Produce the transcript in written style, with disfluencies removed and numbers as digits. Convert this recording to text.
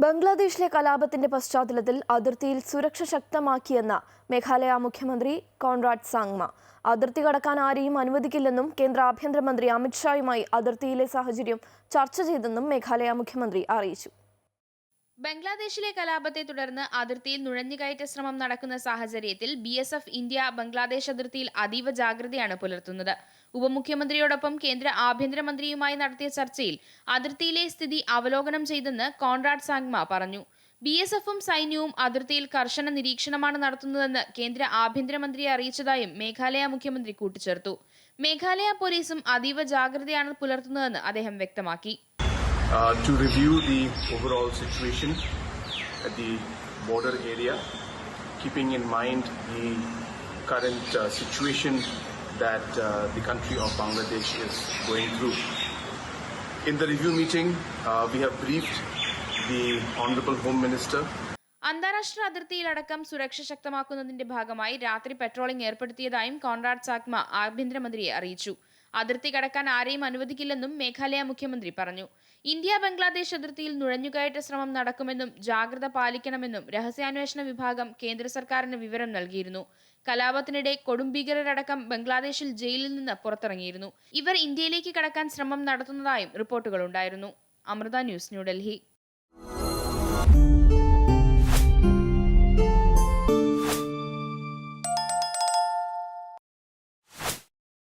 ബംഗ്ലാദേശിലെ കലാപത്തിന്റെ പശ്ചാത്തലത്തിൽ അതിർത്തിയിൽ സുരക്ഷ ശക്തമാക്കിയെന്ന മേഘാലയ മുഖ്യമന്ത്രി കോൺറാഡ് സാങ്മ അതിർത്തി കടക്കാൻ ആരെയും അനുവദിക്കില്ലെന്നും കേന്ദ്ര ആഭ്യന്തരമന്ത്രി അമിത്ഷായുമായി അതിർത്തിയിലെ സാഹചര്യം ചർച്ച ചെയ്തെന്നും മേഘാലയ മുഖ്യമന്ത്രി അറിയിച്ചു. ബംഗ്ലാദേശിലെ കലാപത്തെ തുടർന്ന് അതിർത്തിയിൽ നുഴഞ്ഞുകയറ്റ ശ്രമം നടക്കുന്ന സാഹചര്യത്തിൽ BSF ഇന്ത്യ ബംഗ്ലാദേശ് അതിർത്തിയിൽ അതീവ ജാഗ്രതയാണ് പുലർത്തുന്നത്. ഉപമുഖ്യമന്ത്രിയോടൊപ്പം കേന്ദ്ര ആഭ്യന്തരമന്ത്രിയുമായി നടത്തിയ ചർച്ചയിൽ അതിർത്തിയിലെ സ്ഥിതി അവലോകനം ചെയ്തെന്ന് കോൺറാഡ് സാങ്മ പറഞ്ഞു. BSFും സൈന്യവും അതിർത്തിയിൽ കർശന നിരീക്ഷണമാണ് നടത്തുന്നതെന്ന് കേന്ദ്ര ആഭ്യന്തരമന്ത്രിയെ അറിയിച്ചതായും മേഘാലയ മുഖ്യമന്ത്രി കൂട്ടിച്ചേർത്തു. മേഘാലയ പോലീസും അതീവ ജാഗ്രതയാണ് പുലർത്തുന്നതെന്ന് അദ്ദേഹം വ്യക്തമാക്കി. To review the overall situation at the border area, keeping in mind the current situation that the country of Bangladesh is going through. In the review meeting, we have briefed the Honorable Home Minister. അന്താരാഷ്ട്ര അതിർത്തിയിലടക്കം സുരക്ഷ ശക്തമാക്കുന്നതിന്റെ ഭാഗമായി രാത്രി patrolling ഏർപ്പെടുത്തിയതായും Conrad Sangma ആഭ്യന്തരമന്ത്രിയെ അറിയിച്ചു. അതിർത്തി കടക്കാൻ ആരെയും അനുവദിക്കില്ലെന്നും മേഘാലയ മുഖ്യമന്ത്രി പറഞ്ഞു. ഇന്ത്യ ബംഗ്ലാദേശ് അതിർത്തിയിൽ നുഴഞ്ഞുകയറ്റ ശ്രമം നടക്കുമെന്നും ജാഗ്രത പാലിക്കണമെന്നും രഹസ്യാന്വേഷണ വിഭാഗം കേന്ദ്ര സർക്കാരിന് വിവരം നൽകിയിരുന്നു. കലാപത്തിനിടെ കൊടുംഭീകരരടക്കം ബംഗ്ലാദേശിൽ ജയിലിൽ നിന്ന് പുറത്തിറങ്ങിയിരുന്നു. ഇവർ ഇന്ത്യയിലേക്ക് കടക്കാൻ ശ്രമം നടത്തുന്നതായും റിപ്പോർട്ടുകളുണ്ടായിരുന്നു. അമൃത ന്യൂസ്, ന്യൂഡൽഹി.